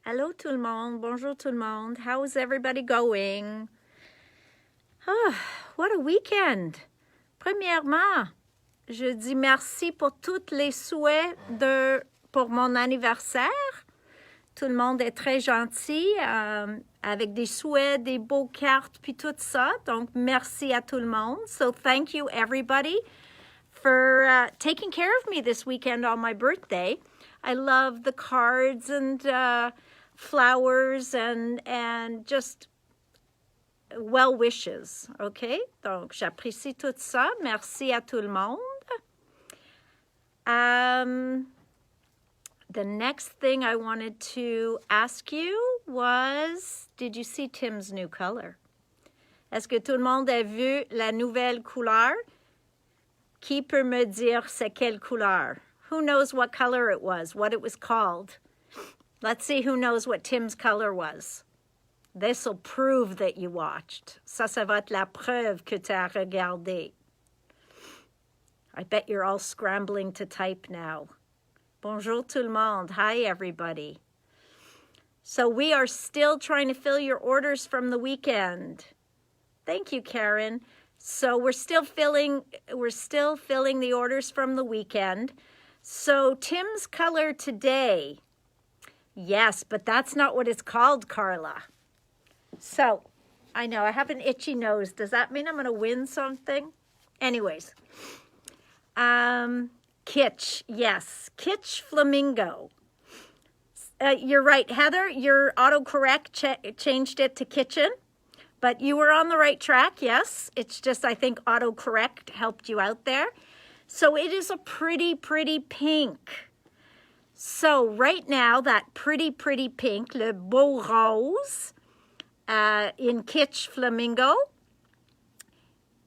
Hello tout le monde, bonjour tout le monde. How is everybody going? Oh, what a weekend! Premièrement, je dis merci pour tous les souhaits pour mon anniversaire. Tout le monde est très gentil, avec des souhaits, des beaux cartes, puis tout ça. Donc, merci à tout le monde. So, thank you everybody for taking care of me this weekend on my birthday. I love the cards and flowers and just well wishes, OK? Donc, j'apprécie tout ça. Merci à tout le monde. The next thing I wanted to ask you was, did you see Tim's new color? Est-ce que tout le monde a vu la nouvelle couleur? Qui peut me dire c'est quelle couleur? Who knows what color it was, what it was called? Let's see who knows what Tim's color was. This will prove that you watched. Ça va être la preuve que tu as regardé. I bet you're all scrambling to type now. Bonjour tout le monde. Hi, everybody. So we are still trying to fill your orders from the weekend. Thank you, Karen. So we're still filling the orders from the weekend. So Tim's color today. Yes, but that's not what it's called, Carla. So, I know, I have an itchy nose. Does that mean I'm going to win something? Anyways. Kitsch, yes. Kitsch Flamingo. You're right, Heather. Your autocorrect changed it to kitchen. But you were on the right track, yes. It's just, I think, autocorrect helped you out there. So it is a pretty, pretty pink. So right now, that pretty, pretty pink, le beau rose, in Kitsch Flamingo,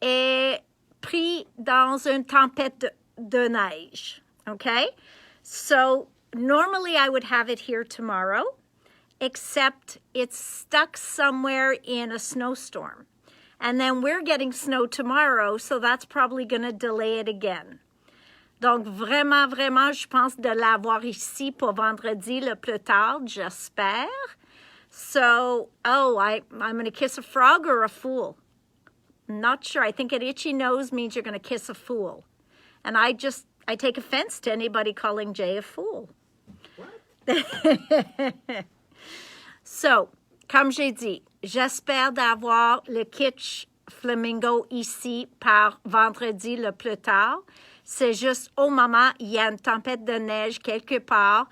est pris dans une tempête de neige, okay? So normally I would have it here tomorrow, except it's stuck somewhere in a snowstorm. And then we're getting snow tomorrow, so that's probably going to delay it again. Donc, vraiment, vraiment, je pense de l'avoir ici pour vendredi le plus tard, j'espère. So, I'm going to kiss a frog or a fool. Not sure. I think an itchy nose means you're going to kiss a fool. And I take offense to anybody calling Jay a fool. What? So, comme j'ai dit, j'espère d'avoir le Kitsch Flamingo ici par vendredi le plus tard. C'est juste au moment, il y a une tempête de neige quelque part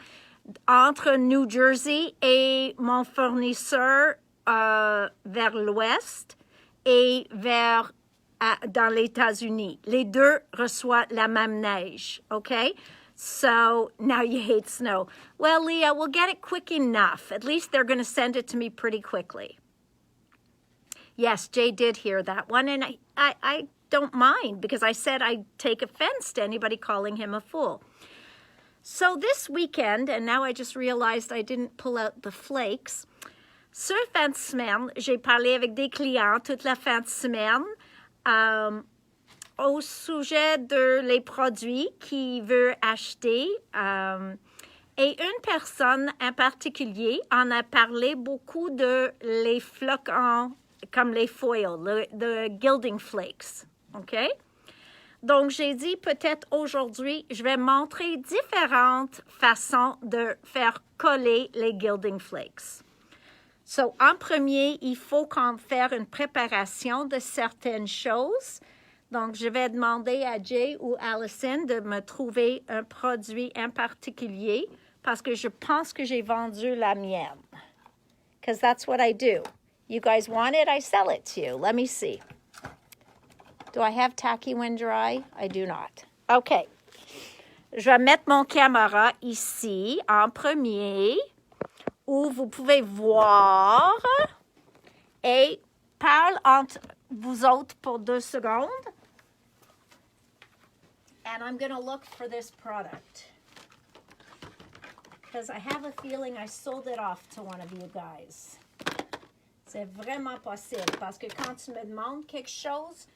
entre New Jersey et mon fournisseur vers l'ouest et dans les États-Unis. Les deux reçoivent la même neige, okay? So now you hate snow. Well, Leah, we'll get it quick enough. At least they're going to send it to me pretty quickly. Yes, Jay did hear that one, and I don't mind because I said I take offense to anybody calling him a fool. So this weekend, and now I just realized I didn't pull out the flakes. Sur fin de semaine, j'ai parlé avec des clients toute la fin de semaine au sujet de les produits qu'ils veulent acheter. Et une personne en particulier en a parlé beaucoup de les flocons, comme les foils, the gilding flakes. OK? Donc, j'ai dit peut-être aujourd'hui, je vais montrer différentes façons de faire coller les gilding flakes. So, en premier, il faut qu'on fasse une préparation de certaines choses. Donc, je vais demander à Jay ou Allison de me trouver un produit en particulier parce que je pense que j'ai vendu la mienne. Because that's what I do. You guys want it, I sell it to you. Let me see. Do I have tacky when dry? I do not. OK. Je vais mettre mon caméra ici en premier où vous pouvez voir et parle entre vous autres pour 2 secondes. And I'm going to look for this product because I have a feeling I sold it off to one of you guys. C'est vraiment possible parce que quand tu me demandes quelque chose,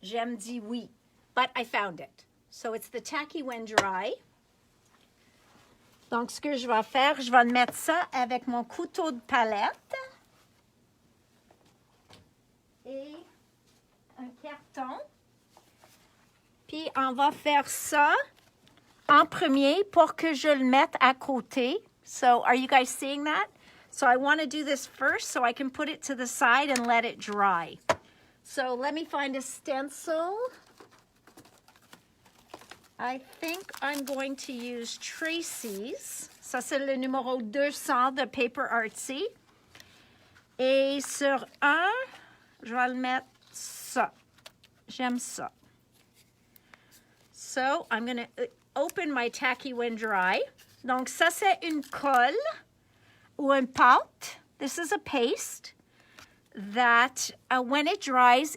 j'aime dire oui. But I found it. So it's the tacky when dry. Donc, ce que je vais faire, je vais mettre ça avec mon couteau de palette et un carton. Puis, on va faire ça en premier pour que je le mette à côté. So, are you guys seeing that? So, I want to do this first so I can put it to the side and let it dry. So, let me find a stencil. I think I'm going to use Tracy's. Ça, c'est le numéro 200 de Paper Artsy. Et sur un, je vais le mettre ça. J'aime ça. So, I'm going to open my tacky when dry. Donc, ça, c'est une colle ou une pâte. This is a paste that when it dries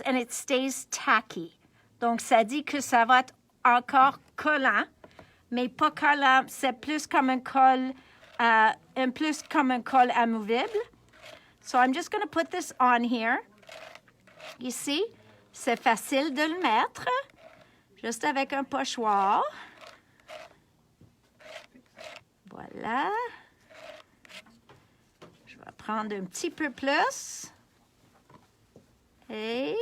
and it stays tacky. Donc, ça dit que ça va être encore collant, mais pas collant. C'est plus comme un colle, amovible. So, I'm just going to put this on here. Ici, c'est facile de le mettre. Juste avec un pochoir. Voilà. Je vais prendre un petit peu plus. Et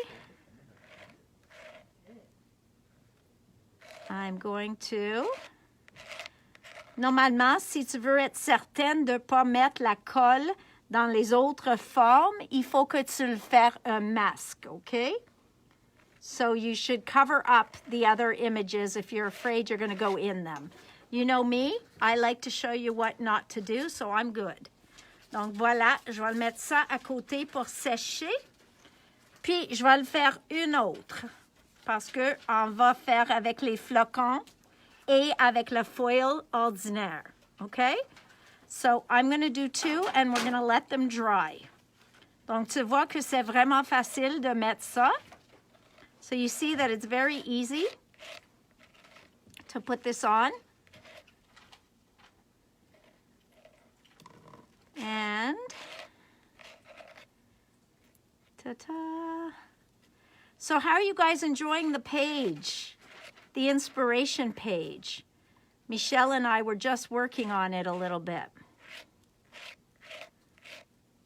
I'm going to... Normalement, si tu veux être certaine de ne pas mettre la colle dans les autres formes, il faut que tu le fasses un masque, OK? So you should cover up the other images if you're afraid you're going to go in them. You know me, I like to show you what not to do, so I'm good. Donc voilà, je vais le mettre ça à côté pour sécher. Puis je vais le faire une autre parce qu'on va faire avec les flocons et avec le foil ordinaire. Okay? So I'm going to do two and we're going to let them dry. Donc tu vois que c'est vraiment facile de mettre ça. So you see that it's very easy to put this on. And ta-ta. So how are you guys enjoying the page? The inspiration page. Michelle and I were just working on it a little bit.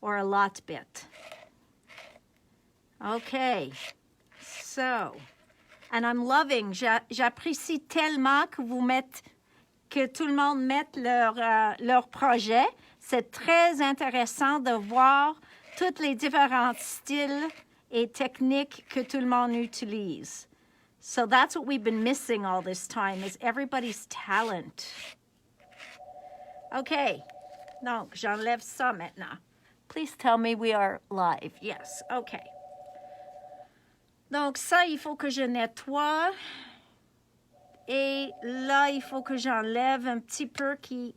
Or a lot bit. Okay. So, and I'm loving, j'apprécie tellement que que tout le monde mette leur projet. C'est très intéressant de voir tous les différents styles et techniques que tout le monde utilise. So that's what we've been missing all this time, is everybody's talent. Okay, donc j'enlève ça maintenant. Please tell me we are live. Yes, okay. Donc ça, il faut que je nettoie. Et là, il faut que j'enlève un petit peu qui...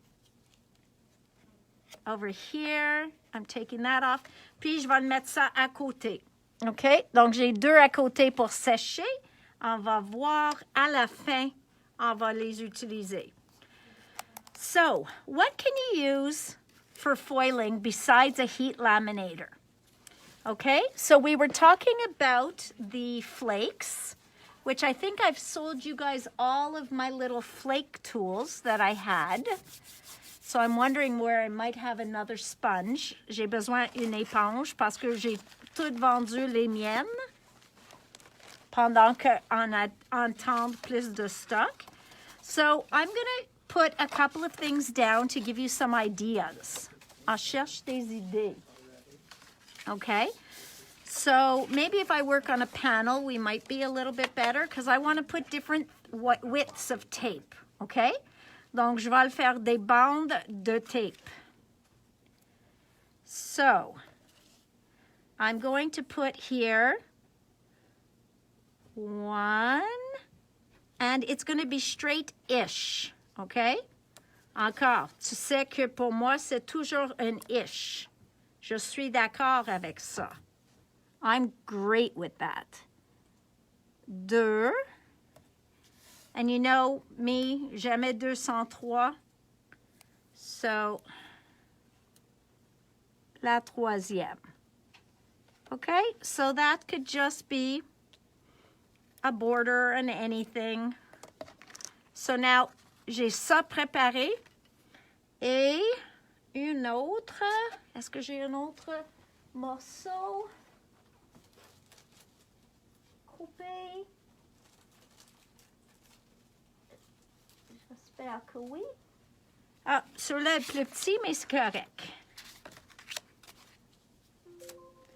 Over here, I'm taking that off. Puis, je vais le mettre ça à côté. OK? Donc, j'ai deux à côté pour sécher. On va voir à la fin, on va les utiliser. So, what can you use for foiling besides a heat laminator? Okay, so we were talking about the flakes, which I think I've sold you guys all of my little flake tools that I had. So I'm wondering where I might have another sponge. J'ai besoin d'une éponge parce que j'ai toutes vendu les miennes pendant qu'on attend plus de stock. So I'm going to put a couple of things down to give you some ideas. On cherche des idées. Okay, so maybe if I work on a panel, we might be a little bit better because I want to put different widths of tape, okay? Donc, je vais le faire des bandes de tape. So, I'm going to put here one, and it's going to be straight-ish, okay? Encore, tu sais que pour moi, c'est toujours un ish. Je suis d'accord avec ça. I'm great with that. Deux. And you know me, j'aimais 203. So, la troisième. Okay, so that could just be a border and anything. So now, j'ai ça préparé. Et une autre. Est-ce que j'ai un autre morceau coupé? J'espère que oui. Ah, celui-là est plus petit, mais c'est correct.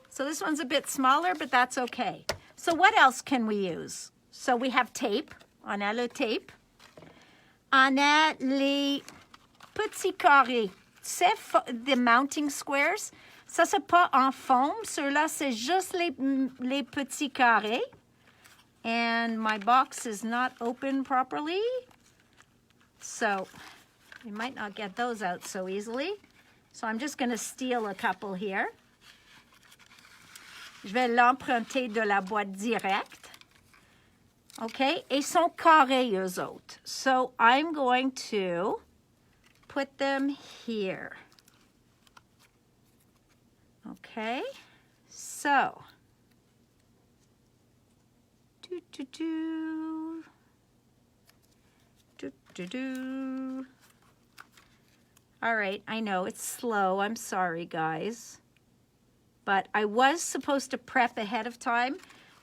So this one's a bit smaller, but that's okay. So what else can we use? So we have tape. On a le tape. On a les petits carrés. C'est des mounting squares. Ça, c'est pas en foam. Ceux-là, c'est juste les petits carrés. And my box is not open properly. So we might not get those out so easily. So I'm just going to steal a couple here. Je vais l'emprunter de la boîte directe. Okay, et sont carrés, eux autres. So I'm going to put them here. Okay, so. All right, I know it's slow. I'm sorry, guys. But I was supposed to prep ahead of time,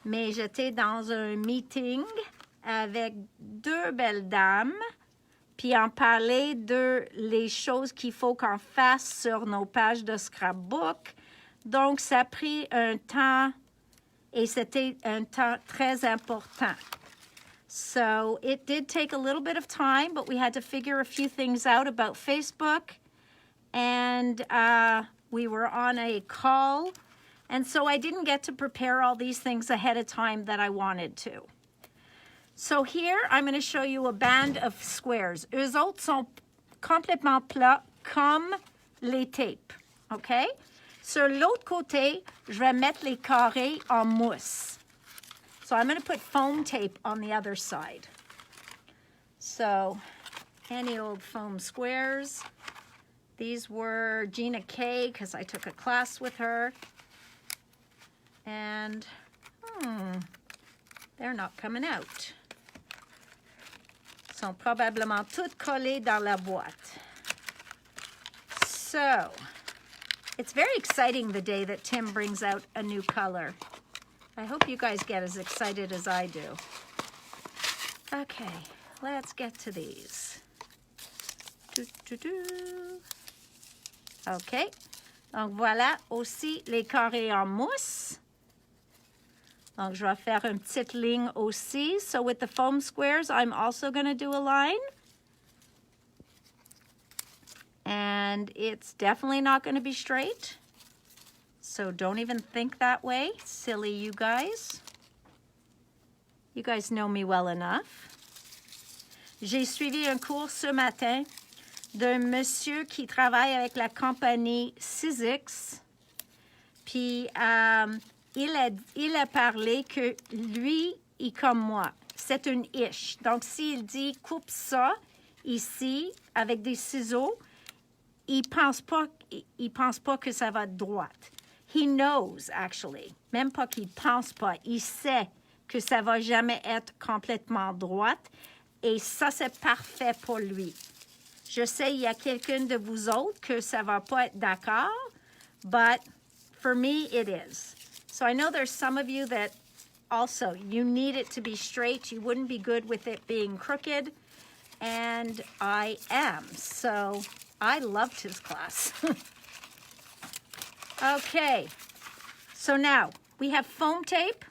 mais j'étais dans un meeting avec deux belles dames, puis on parlait de les choses qu'il faut qu'on fasse sur nos pages de scrapbook. Donc, ça a pris un temps, et c'était un temps très important. So, it did take a little bit of time, but we had to figure a few things out about Facebook, and we were on a call, and so I didn't get to prepare all these things ahead of time that I wanted to. So here, I'm going to show you a band of squares. Eux autres sont complètement plats comme les tapes, OK? Sur l'autre côté, je vais mettre les carrés en mousse. So I'm going to put foam tape on the other side. So any old foam squares. These were Gina Kay, because I took a class with her. And, they're not coming out. Sont probablement toutes collées dans la boîte. So, it's very exciting the day that Tim brings out a new color. I hope you guys get as excited as I do. Okay, let's get to these. OK. Donc, voilà aussi les carrés en mousse. Donc, je vais faire une petite ligne aussi. So, with the foam squares, I'm also going to do a line. And it's definitely not going to be straight. So, don't even think that way. Silly you guys. You guys know me well enough. J'ai suivi un cours ce matin d'un monsieur qui travaille avec la compagnie 6X. Puis, il a parlé que lui, il comme moi. C'est une ish. Donc, s'il dit « coupe ça ici avec des ciseaux », il pense pas que ça va être droite. He knows, actually. Même pas qu'il pense pas. Il sait que ça va jamais être complètement droite. Et ça, c'est parfait pour lui. Je sais, il y a quelqu'un de vous autres que ça va pas être d'accord, but for me, it is. So I know there's some of you that also, you need it to be straight. You wouldn't be good with it being crooked. And I am. So I loved his class. Okay. So now we have foam tape.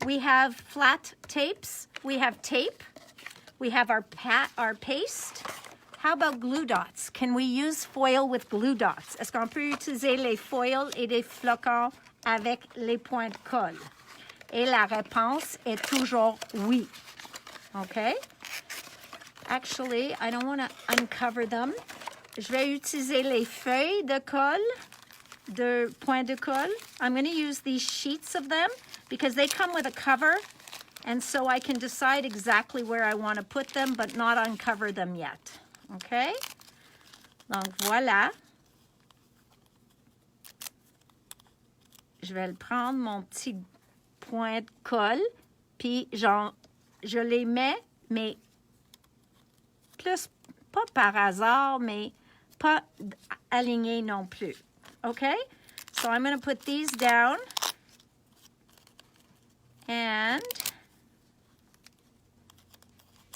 We have flat tapes. We have tape. We have our paste. How about glue dots? Can we use foil with glue dots? Est-ce qu'on peut utiliser les foils et des flocons avec les points de colle? Et la réponse est toujours oui. Okay? Actually, I don't want to uncover them. Je vais utiliser les feuilles de colle, de points de colle. I'm going to use these sheets of them because they come with a cover, and so I can decide exactly where I want to put them, but not uncover them yet. Okay? Donc, voilà. Je vais le prendre, mon petit point de colle, puis je les mets, mais plus, pas par hasard, mais pas aligné non plus. Okay? So I'm going to put these down. And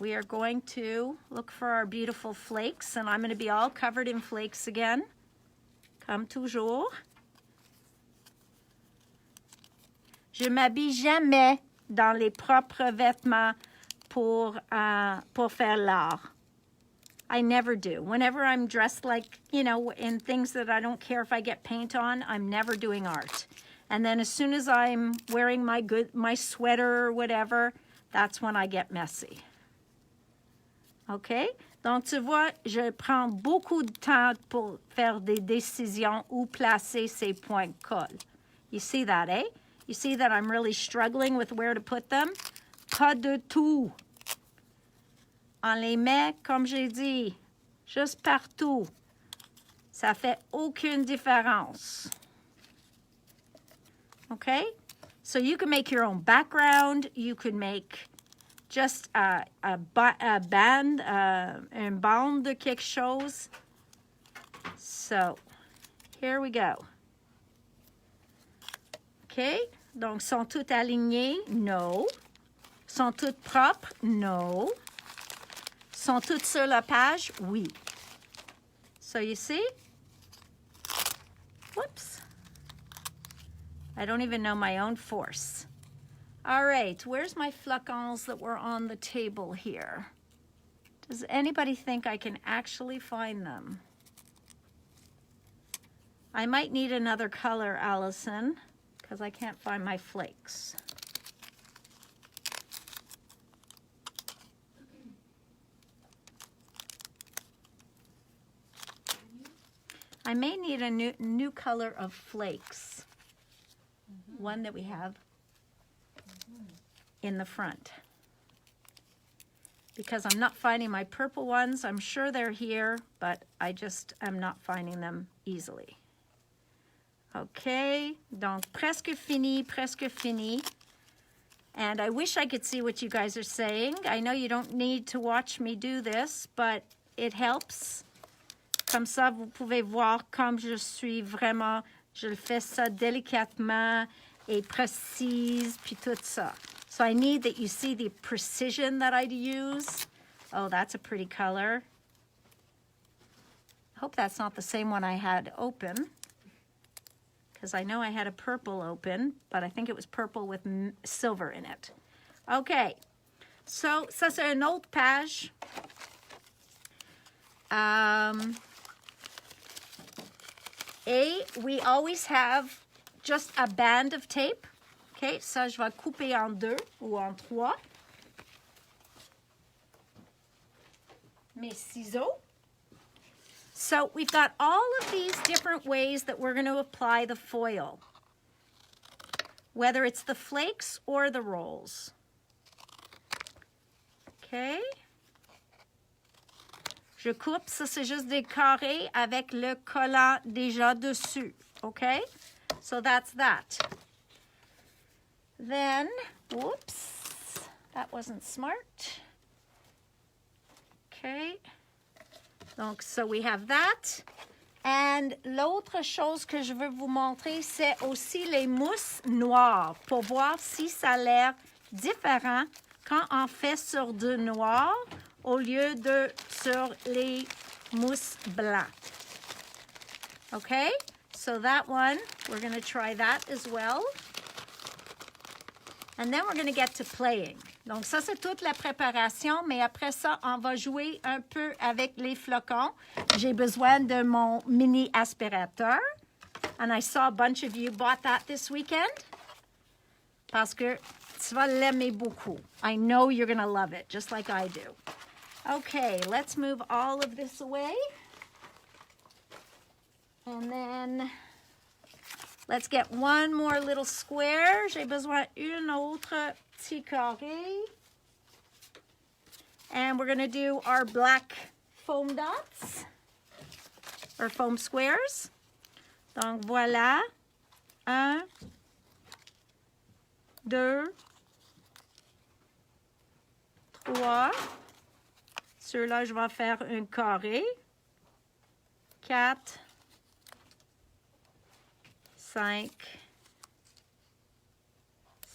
we are going to look for our beautiful flakes. And I'm going to be all covered in flakes again. Comme toujours. Je m'habille jamais dans les propres vêtements pour faire l'art. I never do. Whenever I'm dressed like, you know, in things that I don't care if I get paint on, I'm never doing art. And then as soon as I'm wearing my sweater or whatever, that's when I get messy. OK? Donc, tu vois, je prends beaucoup de temps pour faire des décisions où placer ces points de colle. You see that, eh? You see that I'm really struggling with where to put them? Pas de tout. On les met, comme j'ai dit, juste partout. Ça fait aucune différence. Okay? So you can make your own background. You could make just un band de quelque chose. So, here we go. Okay? Donc, sont toutes alignées? No. Sont toutes propres? No. Sont toutes sur la page? Oui. So you see? Whoops. I don't even know my own force. All right, where's my flacons that were on the table here? Does anybody think I can actually find them? I might need another color, Allison, because I can't find my flakes. I may need a new color of flakes. One that we have in the front. Because I'm not finding my purple ones. I'm sure they're here, but I just am not finding them easily. Okay, donc presque fini, presque fini. And I wish I could see what you guys are saying. I know you don't need to watch me do this, but it helps. Comme ça, vous pouvez voir comme je suis vraiment, je le fais ça délicatement et précise, puis tout ça. So I need that you see the precision that I use. Oh, that's a pretty color. I hope that's not the same one I had open, because I know I had a purple open, but I think it was purple with silver in it. Okay, so ça c'est une autre page. We always have just a band of tape. Okay, ça je vais couper en deux ou en trois. Mes ciseaux. So we've got all of these different ways that we're going to apply the foil, whether it's the flakes or the rolls. Okay. Je coupe, ça c'est juste des carrés avec le collant déjà dessus. Okay, so that's that. Then, whoops, that wasn't smart. Okay, donc so we have that. And l'autre chose que je veux vous montrer, c'est aussi les mousses noires pour voir si ça a l'air différent quand on fait sur du noir au lieu de sur les mousses blancs. Okay, so that one, we're going to try that as well. And then we're going to get to playing. Donc ça, c'est toute la préparation, mais après ça, on va jouer un peu avec les flocons. J'ai besoin de mon mini aspirateur. And I saw a bunch of you bought that this weekend. Parce que tu vas l'aimer beaucoup. I know you're going to love it, just like I do. Okay, let's move all of this away. And then let's get one more little square. J'ai besoin une autre petit carré. And we're going to do our black foam dots, or foam squares. Donc voilà. 1, 2, 3. Ceux-là, je vais faire un carré. 4, 5,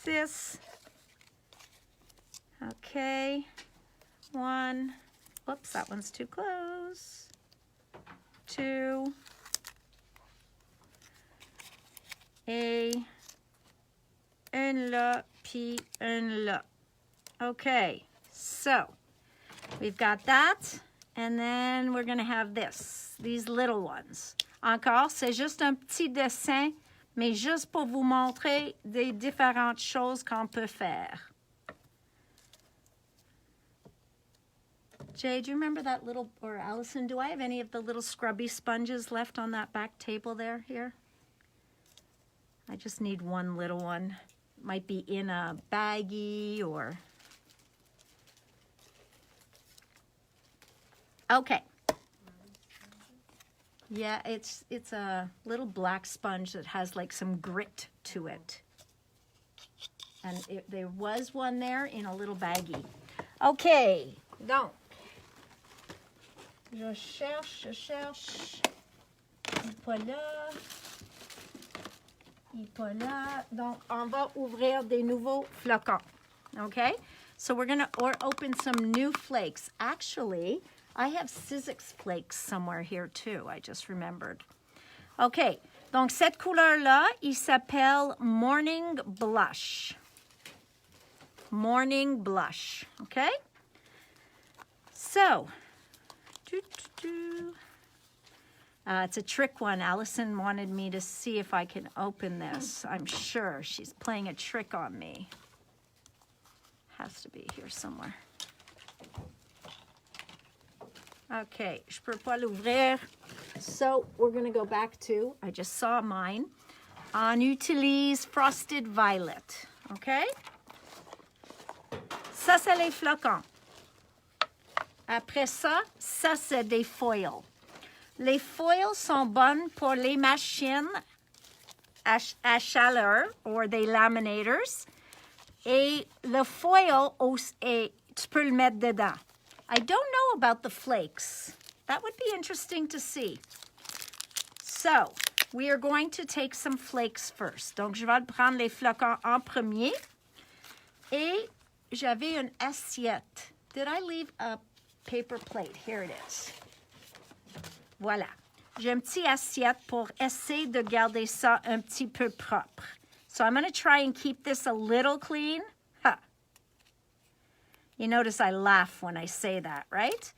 6. Okay. 1. Whoops, that one's too close. 2. Et un là, puis un là. Okay, so we've got that, and then we're going to have these little ones. Encore, c'est juste un petit dessin, mais juste pour vous montrer des différentes choses qu'on peut faire. Jay, do you remember that little, or Allison, do I have any of the little scrubby sponges left on that back table there, here? I just need one little one. Might be in a baggie or... Okay. Yeah, it's a little black sponge that has like some grit to it. And there was one there in a little baggie. Okay, donc. Je cherche. Il n'est pas là. Il n'est pas là. Donc, on va ouvrir des nouveaux flocons. Okay? So we're going to open some new flakes. Actually, I have Sizzix flakes somewhere here too. I just remembered. Okay. Donc, cette couleur-là, il s'appelle Morning Blush. Morning Blush. Okay? So, it's a trick one. Allison wanted me to see if I can open this. I'm sure she's playing a trick on me. Has to be here somewhere. Okay, je peux pas l'ouvrir. So we're going to go back to, I just saw mine. On utilise Frosted Violet. Okay? Ça, c'est les flocons. Après ça, ça, c'est des foils. Les foils sont bonnes pour les machines à chaleur, or des laminators. Et le foil, tu peux le mettre dedans. I don't know about the flakes. That would be interesting to see. So, we are going to take some flakes first. Donc, je vais prendre les flocons en premier. Et j'avais une assiette. Did I leave a paper plate? Here it is. Voilà. J'ai un petit assiette pour essayer de garder ça un petit peu propre. So I'm going to try and keep this a little clean. Huh. You notice I laugh when I say that, right?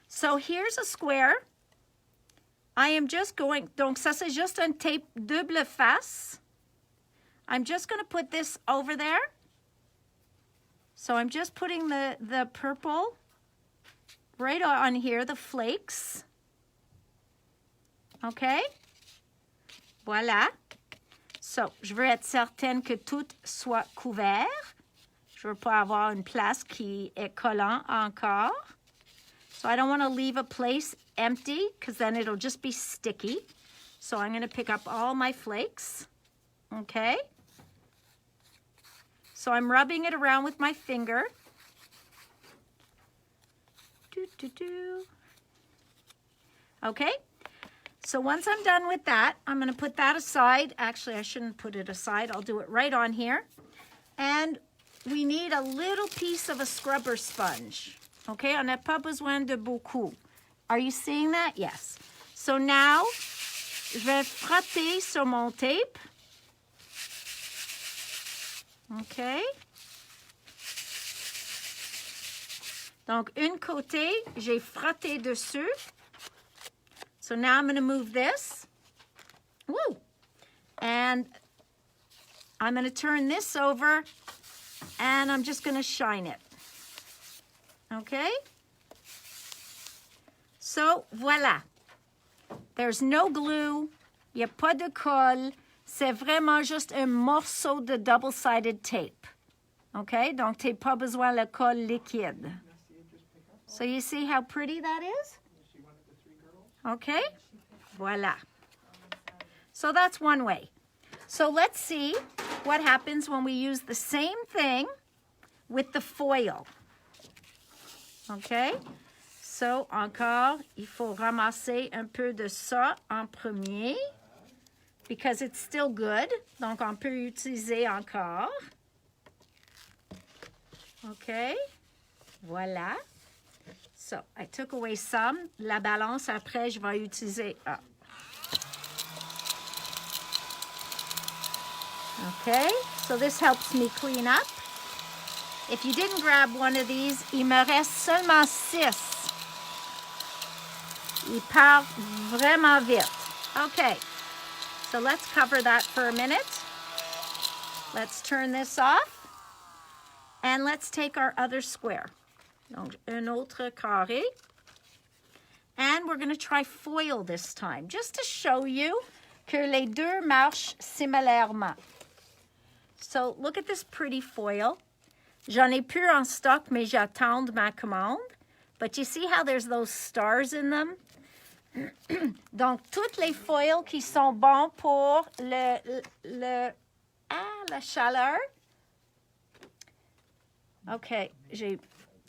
So here's a square. I am just going, donc ça c'est juste un tape double face. I'm just going to put this over there. So I'm just putting the purple right on here, the flakes. Okay? Voilà. So, je veux être certaine que tout soit couvert. Je veux pas avoir une place qui est collant encore. So I don't want to leave a place empty because then it'll just be sticky. So I'm going to pick up all my flakes. Okay? So I'm rubbing it around with my finger. Okay? So once I'm done with that, I'm going to put that aside. Actually, I shouldn't put it aside. I'll do it right on here. And we need a little piece of a scrubber sponge. Okay, on n'a pas besoin de beaucoup. Are you seeing that? Yes. So now, je vais frotter sur mon tape. Okay. Donc, une côté, j'ai frotté dessus. So now I'm going to move this. Woo! And I'm going to turn this over, and I'm just going to shine it. Okay? So, voilà. There's no glue. Il n'y a pas de colle. C'est vraiment juste un morceau de double-sided tape. Okay? Donc, tu n'as pas besoin de la colle liquide. So you see how pretty that is? Okay? Voila. So that's one way. So let's see what happens when we use the same thing with the foil. Okay? So, encore, il faut ramasser un peu de ça en premier. Because it's still good. Donc, on peut utiliser encore. OK. Voilà. So, I took away some. La balance, après, je vais utiliser. OK. So, this helps me clean up. If you didn't grab one of these, il me reste seulement 6. Il part vraiment vite. OK. So, let's cover that for a minute. Let's turn this off. And let's take our other square. Donc, un autre carré. And we're going to try foil this time, just to show you que les deux marchent similairement. So, look at this pretty foil. J'en ai plus en stock, mais j'attends ma commande. But you see how there's those stars in them? Donc, toutes les foils qui sont bons pour la chaleur. Okay,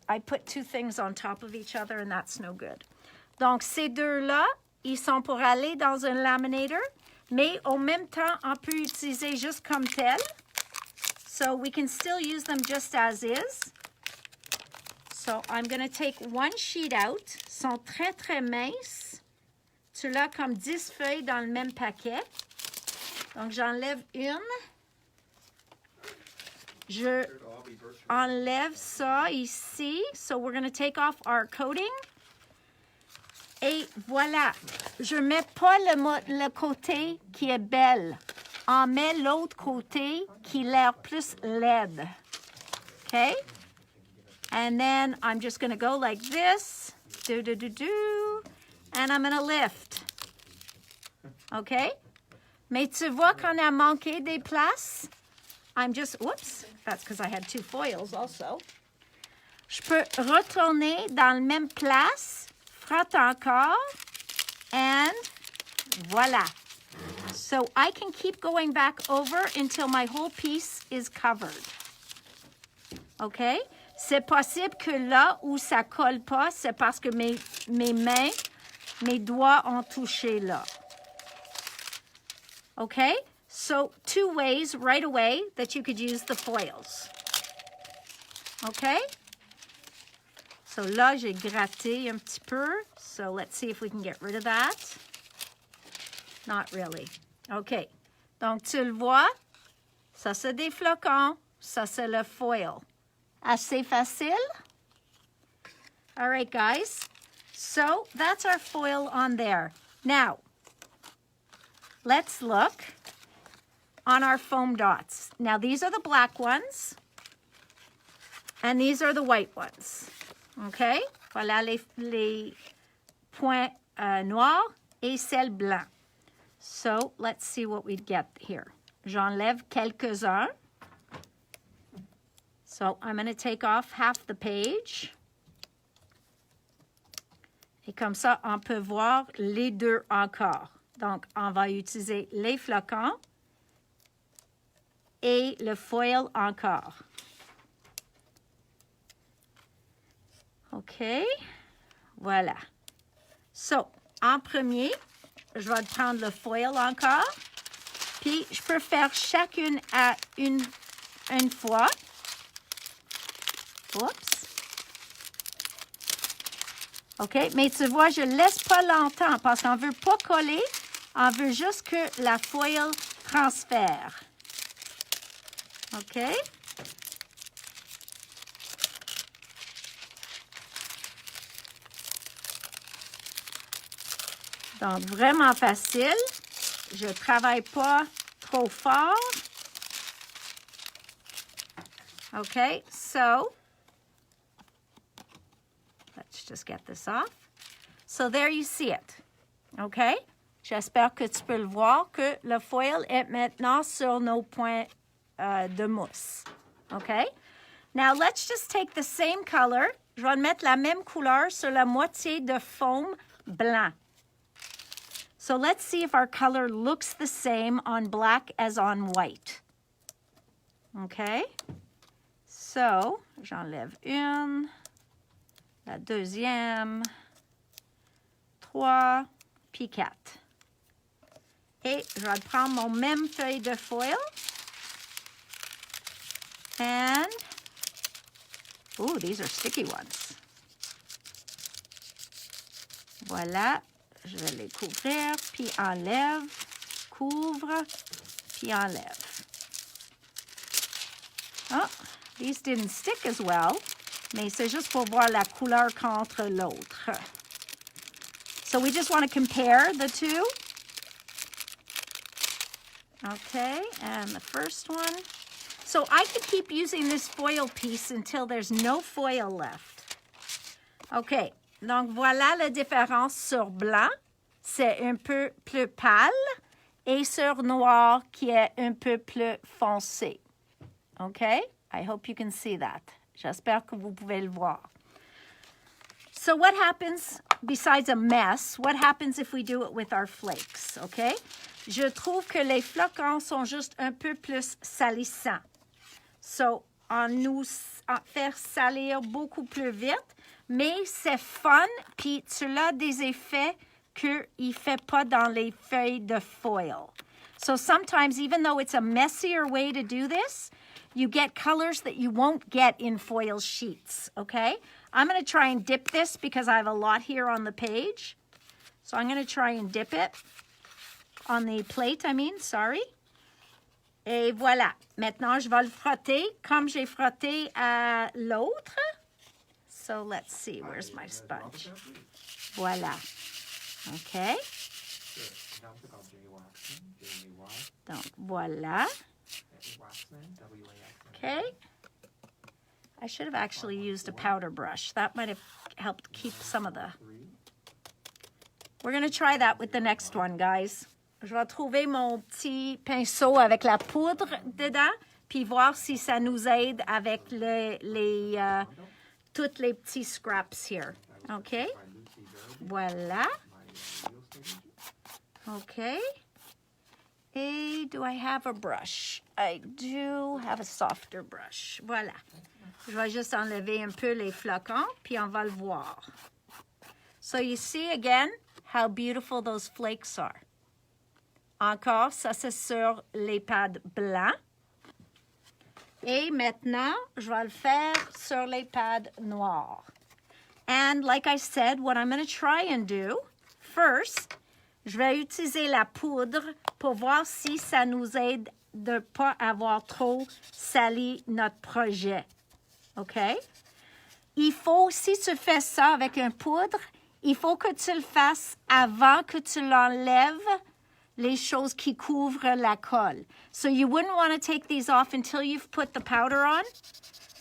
I put two things on top of each other and that's no good. Donc, ces deux-là, ils sont pour aller dans un laminator, mais au même temps, on peut utiliser juste comme tel. So, we can still use them just as is. So, I'm going to take one sheet out. Ils sont très, très minces. Ceux-là, comme 10 feuilles dans le même paquet. Donc, j'enlève une. Je enlève ça ici. So, we're going to take off our coating. Et voilà. Je ne mets pas le côté qui est belle. On met l'autre côté qui a l'air plus laide. Okay? And then I'm just going to go like this. And I'm going to lift. Okay? Mais tu vois qu'on a manqué des places? I'm just, whoops, that's because I had two foils also. Je peux retourner dans la même place, frotte encore, and voilà. So I can keep going back over until my whole piece is covered. OK? C'est possible que là où ça colle pas, c'est parce que mes mains, mes doigts ont touché là. OK? So, two ways right away that you could use the foils. OK? So, là, j'ai gratté un petit peu. So, let's see if we can get rid of that. Not really. OK. Donc, tu le vois? Ça, c'est des flocons. Ça, c'est le foil. Assez facile? All right, guys. So, that's our foil on there. Now, let's look on our foam dots. Now, these are the black ones, and these are the white ones. Okay? Voilà les points noirs et celles blancs. So, let's see what we get here. J'enlève quelques-uns. So, I'm going to take off half the page. Et comme ça, on peut voir les deux encore. Donc, on va utiliser les flocons et le foil encore. OK? Voilà. So, en premier, je vais prendre le foil encore. Puis, je peux faire chacune à une fois. Oups. OK? Mais tu vois, je ne laisse pas longtemps parce qu'on ne veut pas coller. On veut juste que la foil transfère. OK? Donc, vraiment facile. Je ne travaille pas trop fort. OK? So, let's just get this off. So, there you see it. OK? J'espère que tu peux le voir, que le foil est maintenant sur nos points de mousse. OK? Now, let's just take the same color. Je vais mettre la même couleur sur la moitié de foam blanc. So, let's see if our color looks the same on black as on white. OK? So, j'enlève une, la deuxième, 3, puis 4. Et je vais prendre mon même feuille de foil. And, oh, these are sticky ones. Voilà, je vais les couvrir, puis enlève, couvre, puis enlève. Oh, these didn't stick as well, mais c'est juste pour voir la couleur contre l'autre. So we just want to compare the two. Okay, and the first one. So I could keep using this foil piece until there's no foil left. OK, donc voilà la différence sur blanc, c'est un peu plus pâle, et sur noir qui est un peu plus foncé. OK, I hope you can see that. J'espère que vous pouvez le voir. So what happens, besides a mess, what happens if we do it with our flakes, OK? Je trouve que les flocons sont juste un peu plus salissants. So, on nous faire salir beaucoup plus vite, mais c'est fun, puis tu as des effets qu'il ne fait pas dans les feuilles de foil. So sometimes, even though it's a messier way to do this, you get colors that you won't get in foil sheets, okay? I'm going to try and dip this because I have a lot here on the page. So I'm going to try and dip it on the plate, sorry. Et voilà. Maintenant, je vais le frotter comme j'ai frotté à l'autre. So let's see, where's my sponge? Voilà. OK. Donc, voilà. Okay. I should have actually used a powder brush. That might have helped keep some of the... We're going to try that with the next one, guys. Je vais trouver mon petit pinceau avec la poudre dedans, puis voir si ça nous aide avec toutes les petits scraps here. OK? Voilà. OK. Et do I have a brush? I do have a softer brush. Voilà. Je vais juste enlever un peu les flocons, puis on va le voir. So you see again how beautiful those flakes are. Encore, ça c'est sur les pads blancs. Et maintenant, je vais le faire sur les pads noirs. And like I said, what I'm going to try and do, first, je vais utiliser la poudre pour voir si ça nous aide de ne pas avoir trop sali notre projet. OK? Il faut, si tu fais ça avec une poudre, il faut que tu le fasses avant que tu l'enlèves les choses qui couvrent la colle. So you wouldn't want to take these off until you've put the powder on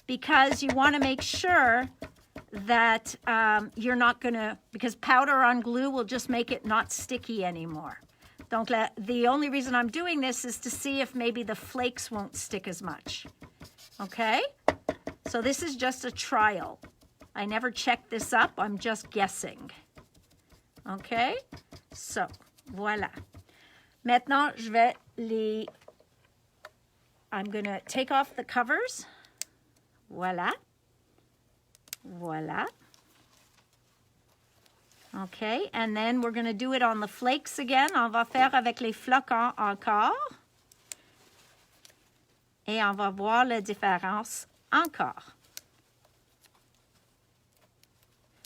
because you want to make sure that you're not going to, because powder on glue will just make it not sticky anymore. Donc, the only reason I'm doing this is to see if maybe the flakes won't stick as much. Okay? So this is just a trial. I never checked this up. I'm just guessing. Okay? So, voilà. Maintenant, je vais I'm going to take off the covers. Voilà. Voilà. Okay, and then we're going to do it on the flakes again. On va faire avec les flocons encore. Et on va voir la différence encore.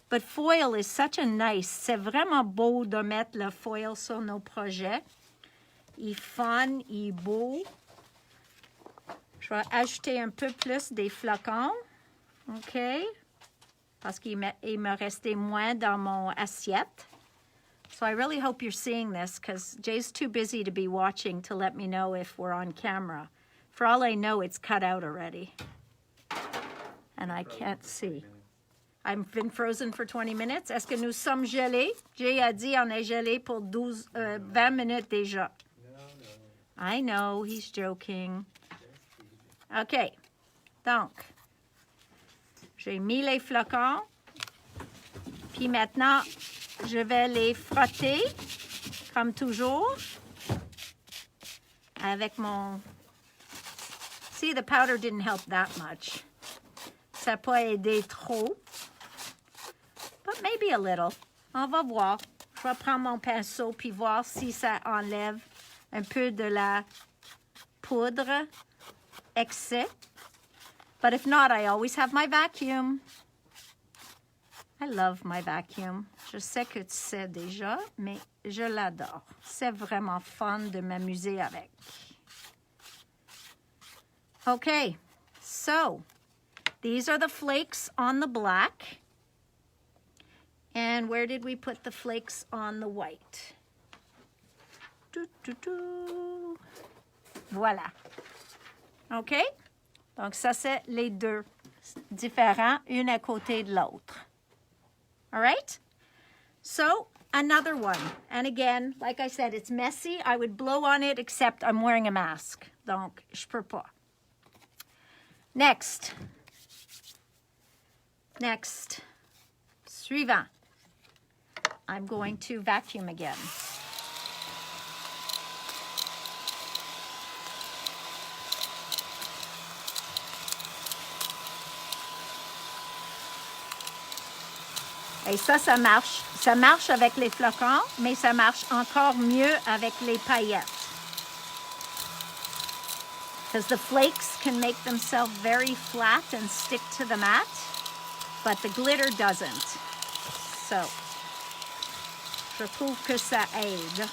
But foil is such a nice, c'est vraiment beau de mettre le foil sur nos projets. Il est fun, il est beau. Je vais ajouter un peu plus des flocons. OK? Parce qu'il me restait moins dans mon assiette. So I really hope you're seeing this because Jay's too busy to be watching to let me know if we're on camera. For all I know, it's cut out already. And I can't see. I've been frozen for 20 minutes. Est-ce que nous sommes gelés? Jay a dit on est gelé pour 20 minutes déjà. I know, he's joking. OK. Donc, j'ai mis les flocons. Puis maintenant, je vais les frotter, comme toujours, avec mon... See, the powder didn't help that much. Ça n'a pas aidé trop. But maybe a little. On va voir. Je vais prendre mon pinceau puis voir si ça enlève un peu de la poudre excès. But if not, I always have my vacuum. I love my vacuum. Je sais que tu sais déjà, mais je l'adore. C'est vraiment fun de m'amuser avec. Okay, so these are the flakes on the black. And where did we put the flakes on the white? Voilà. OK? Donc, ça, c'est les deux différents, une à côté de l'autre. All right? So, another one. And again, like I said, it's messy. I would blow on it, except I'm wearing a mask. Donc, je peux pas. Next. Suivant. I'm going to vacuum again. Et ça marche. Ça marche avec les flocons, mais ça marche encore mieux avec les paillettes. Because the flakes can make themselves very flat and stick to the mat, but the glitter doesn't. So, je trouve que ça aide.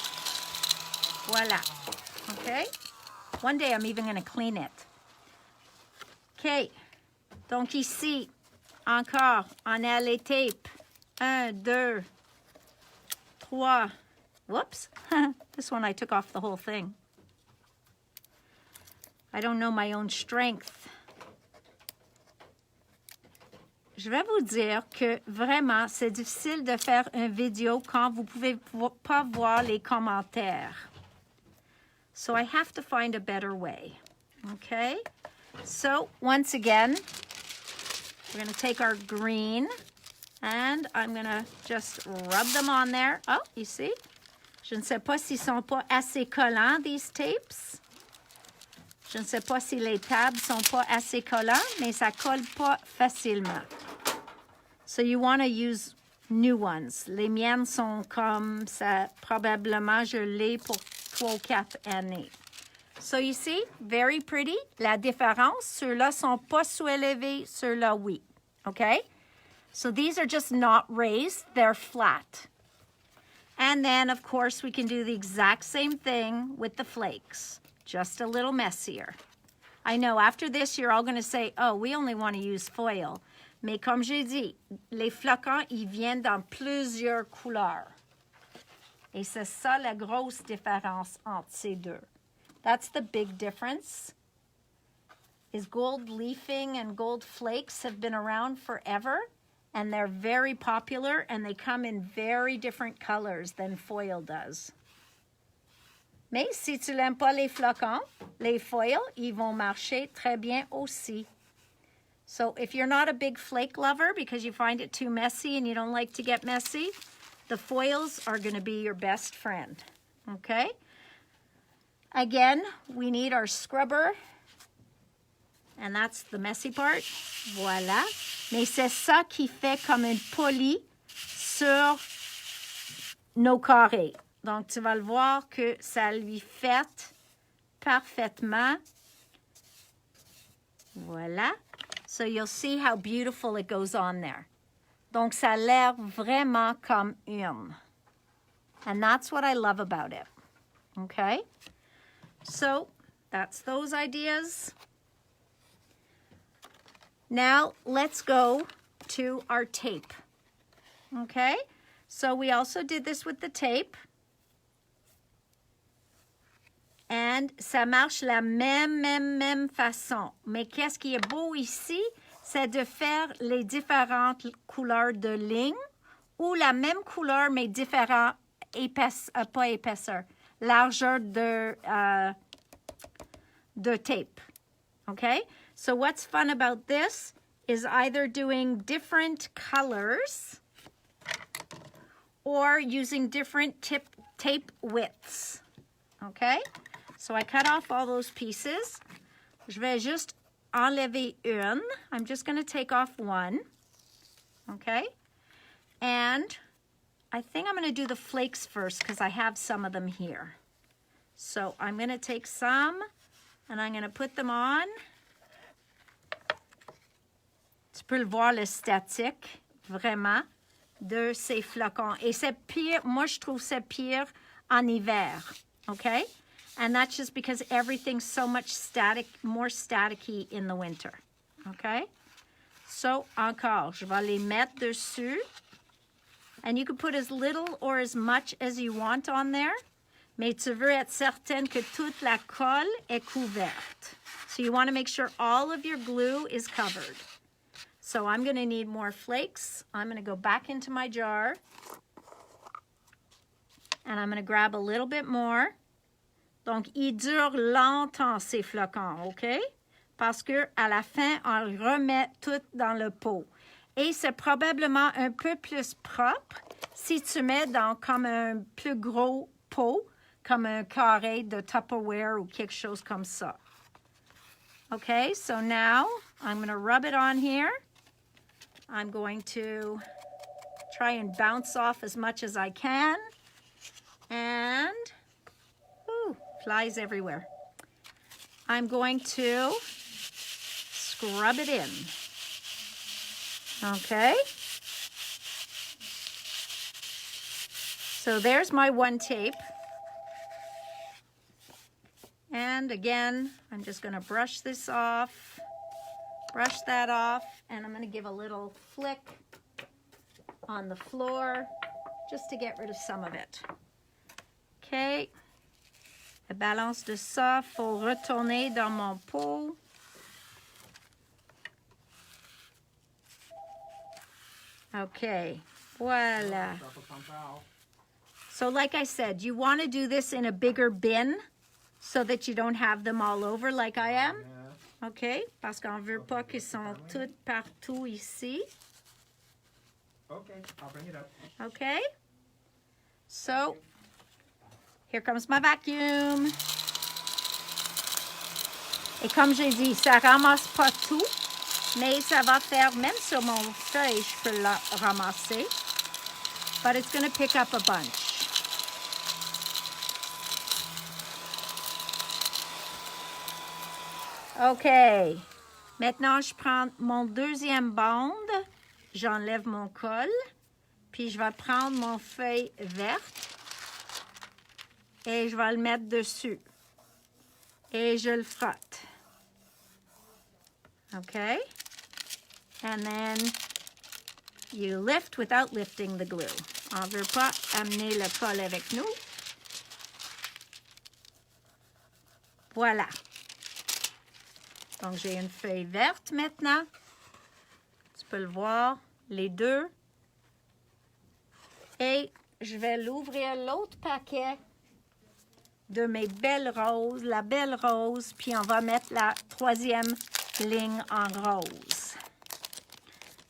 Voilà. Okay? One day I'm even going to clean it. OK. Donc ici, encore, on a les tapes. 1, 2, 3. Whoops. This one I took off the whole thing. I don't know my own strength. Je vais vous dire que vraiment, c'est difficile de faire une vidéo quand vous ne pouvez pas voir les commentaires. So I have to find a better way. Okay? So, once again, we're going to take our green and I'm going to just rub them on there. Oh, you see? Je ne sais pas s'ils ne sont pas assez collants, these tapes. Je ne sais pas si les tables ne sont pas assez collants, mais ça ne colle pas facilement. So you want to use new ones. Les miennes sont comme ça, probablement je l'ai pour 3 ou 4 années. So you see, very pretty. La différence, ceux-là ne sont pas sous-élevés, ceux-là oui. Okay? So these are just not raised, they're flat. And then, of course, we can do the exact same thing with the flakes, just a little messier. I know after this, you're all going to say, oh, we only want to use foil. Mais comme j'ai dit, les flocons, ils viennent dans plusieurs couleurs. Et c'est ça la grosse différence entre ces deux. That's the big difference. Is gold leafing and gold flakes have been around forever. And they're very popular, and they come in very different colors than foil does. Mais si tu n'aimes pas les flocons, les foils, ils vont marcher très bien aussi. So if you're not a big flake lover because you find it too messy and you don't like to get messy, the foils are going to be your best friend. Okay? Again, we need our scrubber. And that's the messy part. Voilà. Mais c'est ça qui fait comme une poli sur nos carrés. Donc, tu vas le voir que ça lui fait parfaitement. Voilà. So you'll see how beautiful it goes on there. Donc, ça a l'air vraiment comme une. And that's what I love about it. Okay? So, that's those ideas. Now, let's go to our tape. Okay? So, we also did this with the tape. And ça marche la même façon. Mais qu'est-ce qui est beau ici, c'est de faire les différentes couleurs de lignes ou la même couleur, mais différente pas épaisseur, largeur de tape. Okay? So what's fun about this is either doing different colors or using different tape widths. Okay? So I cut off all those pieces. Je vais juste enlever une. I'm just going to take off one. Okay? And I think I'm going to do the flakes first because I have some of them here. So I'm going to take some and I'm going to put them on. Tu peux le voir, le statique, vraiment, de ces flocons. Et c'est pire, moi je trouve c'est pire en hiver, okay? And that's just because everything's so much static, more staticky in the winter, okay? So, encore, je vais les mettre dessus. And you can put as little or as much as you want on there. Mais tu veux être certaine que toute la colle est couverte. So you want to make sure all of your glue is covered. So I'm going to need more flakes. I'm going to go back into my jar. And I'm going to grab a little bit more. Donc, ils durent longtemps, ces flocons, OK? Parce qu'à la fin, on remet tout dans le pot. Et c'est probablement un peu plus propre si tu mets dans comme un plus gros pot, comme un carré de Tupperware ou quelque chose comme ça. Okay, so now I'm going to rub it on here. I'm going to try and bounce off as much as I can. And, ooh, flies everywhere. I'm going to scrub it in. Okay. So there's my one tape. And again, I'm just going to brush this off, brush that off, and I'm going to give a little flick on the floor just to get rid of some of it. OK. La balance de ça, faut retourner dans mon pot. OK. Voila. So like I said, you want to do this in a bigger bin so that you don't have them all over like I am. OK? Parce qu'on ne veut pas qu'ils sont toutes partout ici. Okay, I'll bring it up. OK? So, here comes my vacuum. Et comme j'ai dit, ça ramasse pas tout, mais ça va faire, même sur mon feuille, je peux la ramasser. But it's going to pick up a bunch. OK. Maintenant, je prends mon deuxième bande. J'enlève mon col. Puis, je vais prendre mon feuille verte. Et je vais le mettre dessus. Et je le frotte. OK? And then you lift without lifting the glue. On ne veut pas amener le col avec nous. Voilà. Donc, j'ai une feuille verte maintenant. Tu peux le voir, les deux. Et je vais l'ouvrir l'autre paquet de mes belles roses, la belle rose, puis on va mettre la troisième ligne en rose.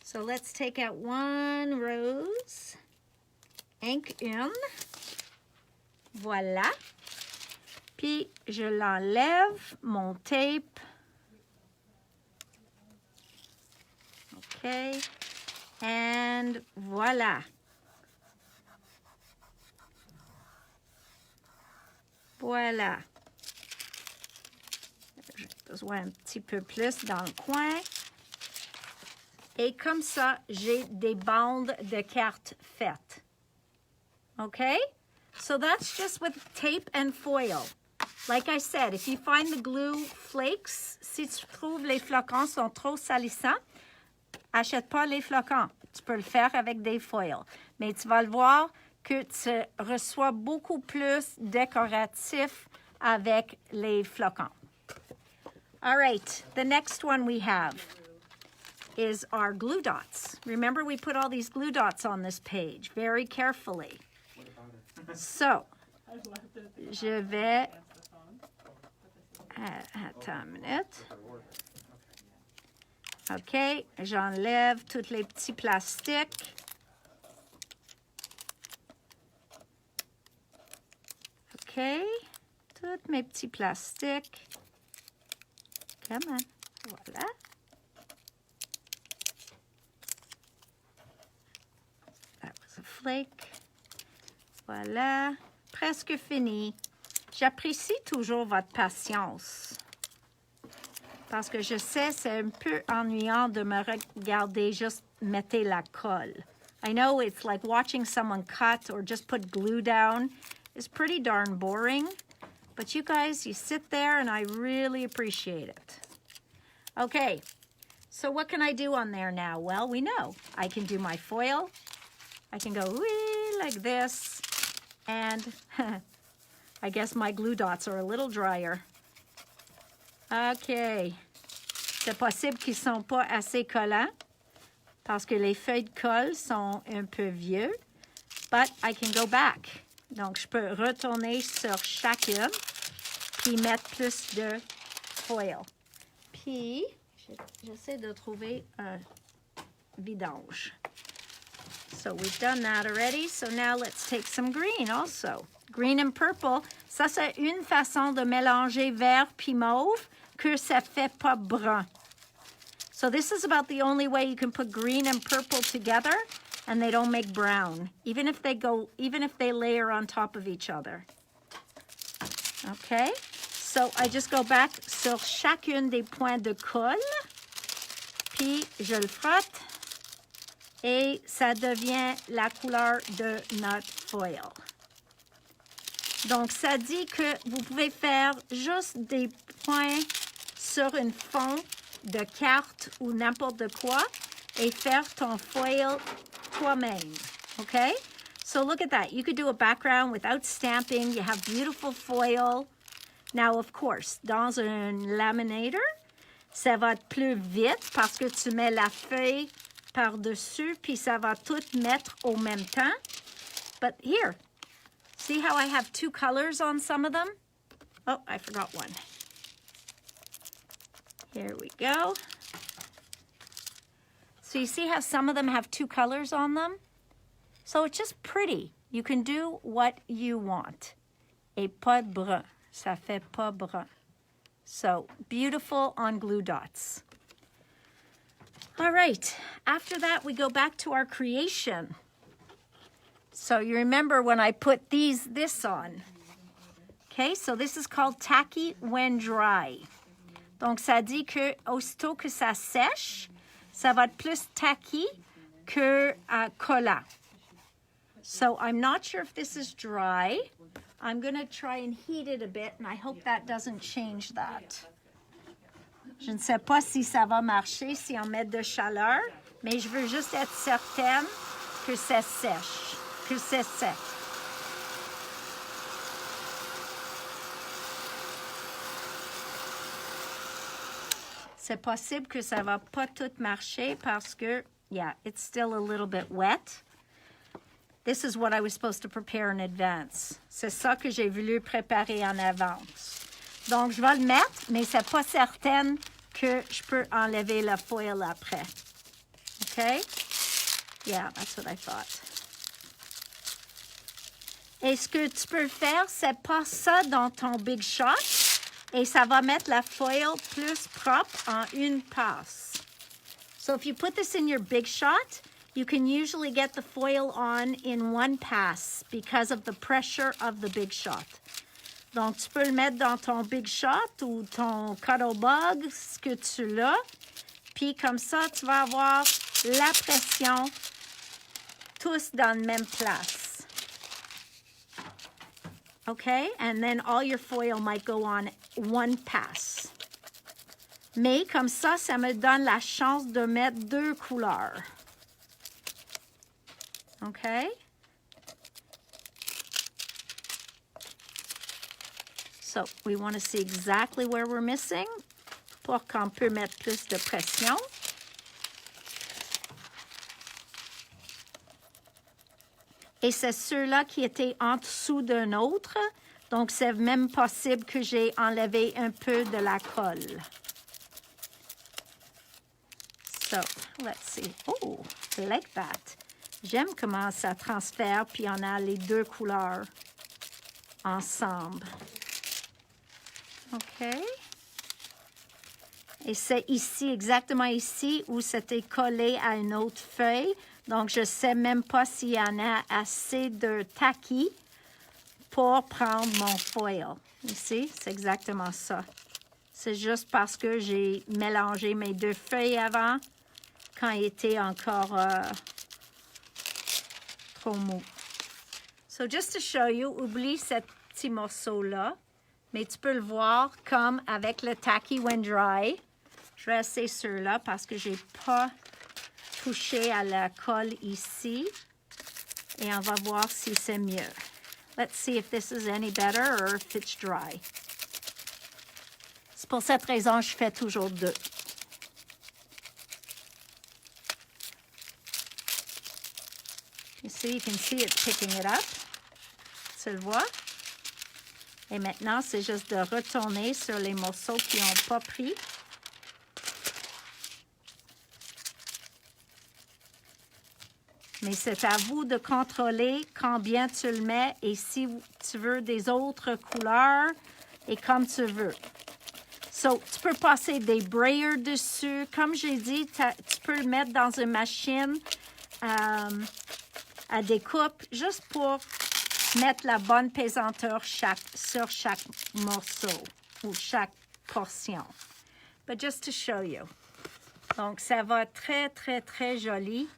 So, let's take out one rose. Ink une. Voilà. Puis, je l'enlève, mon tape. OK. And voilà. Voilà. J'ai besoin un petit peu plus dans le coin. Et comme ça, j'ai des bandes de cartes faites. Okay? So that's just with tape and foil. Like I said, if you find the glue flakes, si tu trouves les flocons sont trop salissants, achète pas les flocons. Tu peux le faire avec des foils. Mais tu vas le voir que tu reçois beaucoup plus décoratif avec les flocons. All right, the next one we have is our glue dots. Remember, we put all these glue dots on this page very carefully. So, je vais... Attends une minute. OK, j'enlève tous les petits plastiques. OK, tous mes petits plastiques. Come on, voilà. That was a flake. Voilà, presque fini. J'apprécie toujours votre patience. Parce que je sais, c'est un peu ennuyant de me regarder juste mettre la colle. I know it's like watching someone cut or just put glue down is pretty darn boring. But you guys, you sit there and I really appreciate it. Okay, so what can I do on there now? Well, we know. I can do my foil. I can go wee like this. And I guess my glue dots are a little drier. OK. C'est possible qu'ils ne sont pas assez collants parce que les feuilles de colle sont un peu vieux. But I can go back. Donc, je peux retourner sur chacune puis mettre plus de foil. Puis, j'essaie de trouver un vidange. So we've done that already. So now let's take some green also. Green and purple. Ça, c'est une façon de mélanger vert puis mauve que ça fait pas brun. So this is about the only way you can put green and purple together and they don't make brown, even if they layer on top of each other. Okay? So I just go back sur chacune des points de colle, puis je le frotte et ça devient la couleur de notre foil. Donc, ça dit que vous pouvez faire juste des points sur une fond de carte ou n'importe quoi et faire ton foil toi-même, okay? So look at that. You could do a background without stamping. You have beautiful foil. Now, of course, dans un laminator, ça va être plus vite parce que tu mets la feuille par-dessus puis ça va tout mettre au même temps. But here, see how I have two colors on some of them? Oh, I forgot one. Here we go. So you see how some of them have two colors on them? So it's just pretty. You can do what you want. Et pas de brun. Ça fait pas brun. So beautiful on glue dots. All right. After that, we go back to our creation. So you remember when I put this on. Okay, so this is called tacky when dry. Donc, ça dit que aussitôt que ça sèche, ça va être plus tacky que collant. So, I'm not sure if this is dry. I'm going to try and heat it a bit, and I hope that doesn't change that. Je ne sais pas si ça va marcher, si on met de chaleur, mais je veux juste être certaine que c'est sèche, que c'est sec. C'est possible que ça va pas tout marcher parce que, yeah, it's still a little bit wet. This is what I was supposed to prepare in advance. C'est ça que j'ai voulu préparer en avance. Donc, je vais le mettre, mais c'est pas certaine que je peux enlever la foil après. OK? Yeah, that's what I thought. Et ce que tu peux faire, c'est pas ça dans ton Big Shot. Et ça va mettre la foil plus propre en une passe. So if you put this in your Big Shot, you can usually get the foil on in one pass because of the pressure of the Big Shot. Donc, tu peux le mettre dans ton Big Shot ou ton Cuttlebug, ce que tu l'as. Puis comme ça, tu vas avoir la pression tous dans la même place. Okay, and then all your foil might go on one pass. Mais comme ça, ça me donne la chance de mettre deux couleurs. Okay? So, we want to see exactly where we're missing pour qu'on peut mettre plus de pression. Et c'est ceux-là qui étaient en dessous d'un autre. Donc, c'est même possible que j'ai enlevé un peu de la colle. So, let's see. Oh, I like that. J'aime comment ça transfère, puis on a les deux couleurs ensemble. OK. Et c'est ici, exactement ici, où c'était collé à une autre feuille. Donc, je ne sais même pas s'il y en a assez de tacky pour prendre mon foil. Ici, c'est exactement ça. C'est juste parce que j'ai mélangé mes deux feuilles avant quand il était encore trop mou. So, just to show you, oublie ce petit morceau-là, mais tu peux le voir comme avec le tacky when dry. Je vais essayer ceux-là parce que je n'ai pas touché à la colle ici. Et on va voir si c'est mieux. Let's see if this is any better or if it's dry. C'est pour cette raison que je fais toujours deux. You can see it's picking it up. Tu le vois? Et maintenant, c'est juste de retourner sur les morceaux qui n'ont pas pris. Mais c'est à vous de contrôler combien tu le mets et si tu veux des autres couleurs et comme tu veux. So, tu peux passer des brayers dessus. Comme j'ai dit, tu peux le mettre dans une machine à découpe juste pour mettre la bonne pesanteur sur chaque morceau ou chaque portion. But just to show you. Donc, ça va très, très, très joli.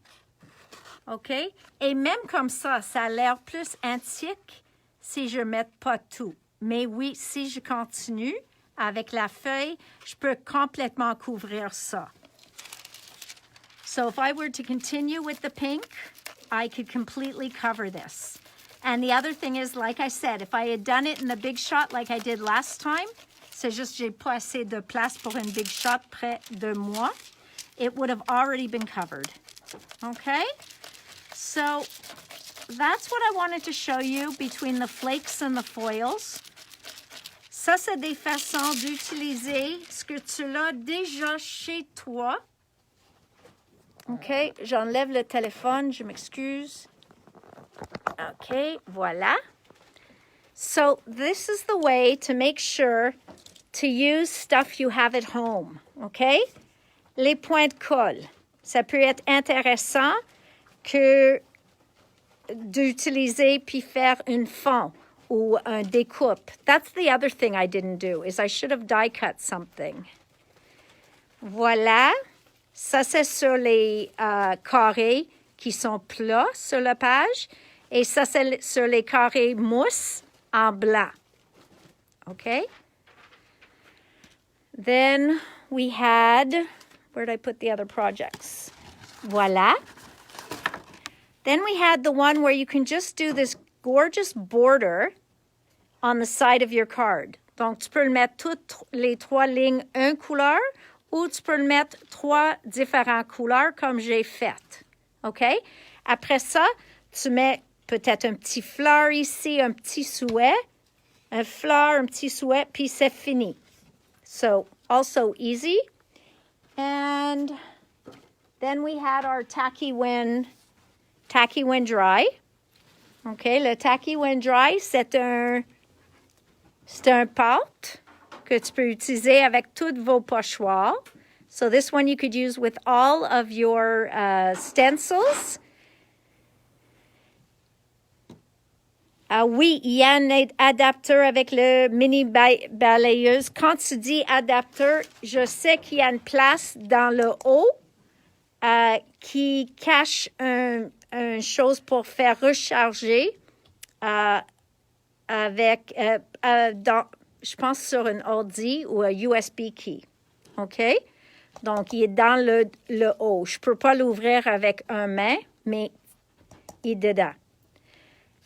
OK? Et même comme ça, ça a l'air plus antique si je ne mets pas tout. Mais oui, si je continue avec la feuille, je peux complètement couvrir ça. So if I were to continue with the pink, I could completely cover this. And the other thing is, like I said, if I had done it in the big shot like I did last time, c'est juste j'ai pas assez de place pour une big shot près de moi, it would have already been covered. Okay? So that's what I wanted to show you between the flakes and the foils. Ça, c'est des façons d'utiliser ce que tu l'as déjà chez toi. OK, j'enlève le téléphone, je m'excuse. OK, voilà. So this is the way to make sure to use stuff you have at home. OK? Les points de colle. Ça peut être intéressant que d'utiliser puis faire une fond ou un découpe. That's the other thing I didn't do, is I should have die cut something. Voilà. Ça, c'est sur les carrés qui sont plats sur la page. Et ça, c'est sur les carrés mousse en blanc. OK? Then we had, where did I put the other projects? Voilà. Then we had the one where you can just do this gorgeous border on the side of your card. Donc, tu peux le mettre toutes les trois lignes une couleur ou tu peux le mettre trois différentes couleurs comme j'ai fait. OK? Après ça, tu mets peut-être un petit fleur ici, un petit souhait, un fleur, un petit souhait, puis c'est fini. So, also easy. And then we had our tacky when dry. OK, le tacky when dry, c'est un pâte que tu peux utiliser avec tous vos pochoirs. So this one you could use with all of your stencils. Oui, il y a un adapteur avec le mini balayeuse. Quand tu dis adapteur, je sais qu'il y a une place dans le haut qui cache une chose pour faire recharger avec, je pense, sur un ordi ou un USB key. OK? Donc, il est dans le haut. Je ne peux pas l'ouvrir avec une main, mais il est dedans.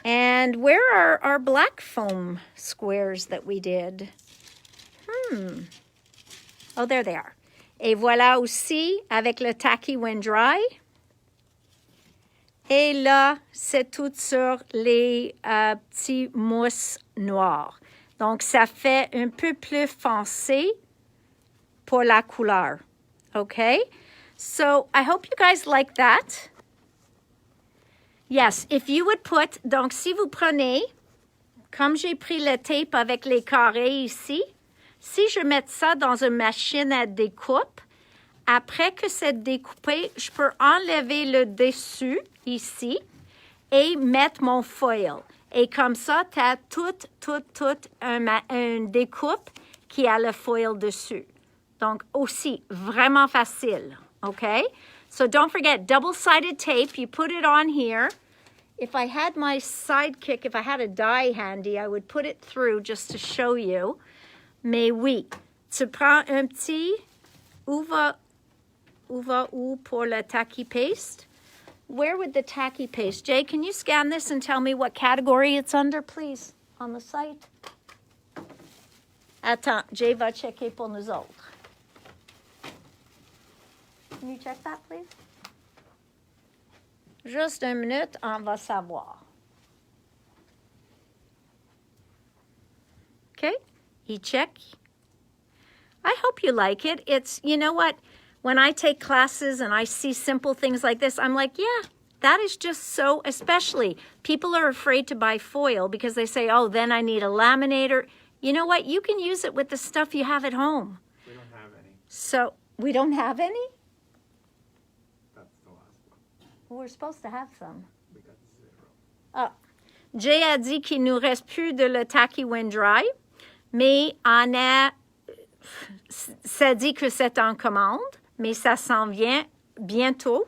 And where are our black foam squares that we did? Oh, there they are. Et voilà aussi avec le tacky when dry. Et là, c'est tout sur les petits mousses noirs. Donc, ça fait un peu plus foncé pour la couleur. Okay? So, I hope you guys like that. Yes, if you would put, donc si vous prenez, comme j'ai pris le tape avec les carrés ici, si je mets ça dans une machine à découpe, après que c'est découpé, je peux enlever le dessus, ici, et mettre mon foil. Et comme ça, tu as toute une découpe qui a le foil dessus. Donc, aussi, vraiment facile, okay? So, don't forget, double-sided tape, you put it on here. If I had my sidekick, if I had a die handy, I would put it through just to show you. Mais oui, tu prends un petit... Où va pour le tacky paste? Where would the tacky paste? Jay, can you scan this and tell me what category it's under, please, on the site? Attends, Jay va checker pour nous autres. Can you check that, please? Juste une minute, on va savoir. Okay, he check. I hope you like it. It's, you know what? When I take classes and I see simple things like this, I'm like, yeah, that is just so, especially people are afraid to buy foil because they say, oh, then I need a laminator. You know what? You can use it with the stuff you have at home. We don't have any. So, we don't have any? That's the last one. We're supposed to have some. We got 0. Ah. Jay a dit qu'il nous reste plus de le tacky wind dry, mais on a, ça dit que c'est en commande, mais ça s'en vient bientôt.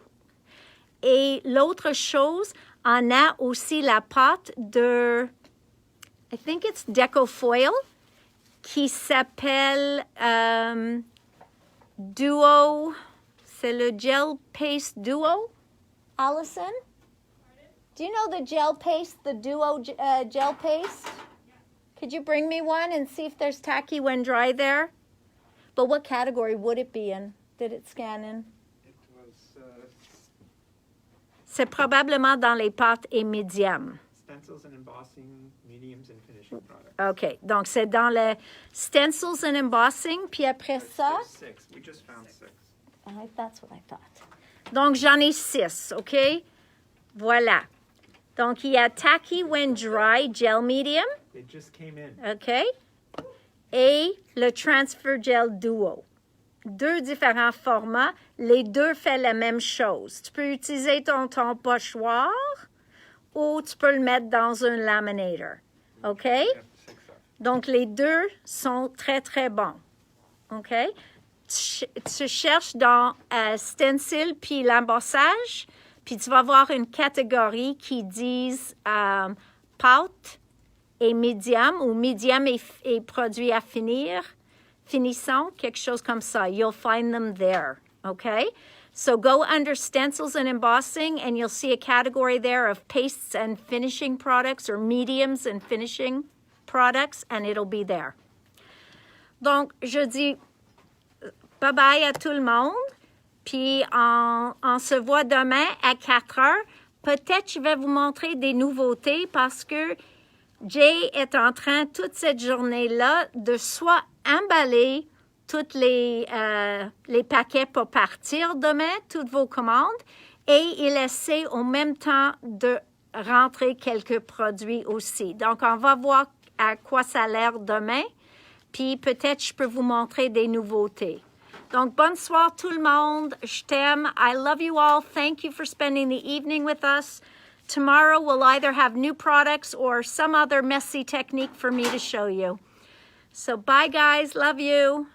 Et l'autre chose, on a aussi la pâte de, I think it's Deco Foil, qui s'appelle Duo, c'est le gel paste Duo, Allison? Do you know the gel paste, the Duo gel paste? Could you bring me one and see if there's tacky when dry there? But what category would it be in? Did it scan in? It was C'est probablement dans les pâtes et médium. stencils and embossing, mediums and finishing products. OK. Donc, c'est dans le stencils and embossing. Puis après ça... There's 6. We just found 6. That's what I thought. Donc, j'en ai 6, OK? Voilà. Donc, il y a tacky when dry, gel medium. It just came in. OK? Et le transfer gel duo. 2 différents formats. Les deux font la même chose. Tu peux utiliser ton pochoir ou tu peux le mettre dans un laminator. OK? We have 6 of. Donc, les deux sont très, très bons. OK? Tu cherches dans stencil puis l'embossage, puis tu vas voir une catégorie qui dit pâte et medium, ou medium et produit à finir, finissant, quelque chose comme ça. You'll find them there, okay? So go under stencils and embossing, and you'll see a category there of pastes and finishing products, or mediums and finishing products, and it'll be there. Donc, je dis bye-bye à tout le monde, puis on se voit demain à 4 heures. Peut-être je vais vous montrer des nouveautés parce que Jay est en train, toute cette journée-là, de soit emballer tous les paquets pour partir demain, toutes vos commandes, et il essaie en même temps de rentrer quelques produits aussi. Donc, on va voir à quoi ça a l'air demain, puis peut-être je peux vous montrer des nouveautés. Donc, bonne soirée tout le monde. Je t'aime. I love you all. Thank you for spending the evening with us. Tomorrow we'll either have new products or some other messy technique for me to show you. So, bye guys. Love you.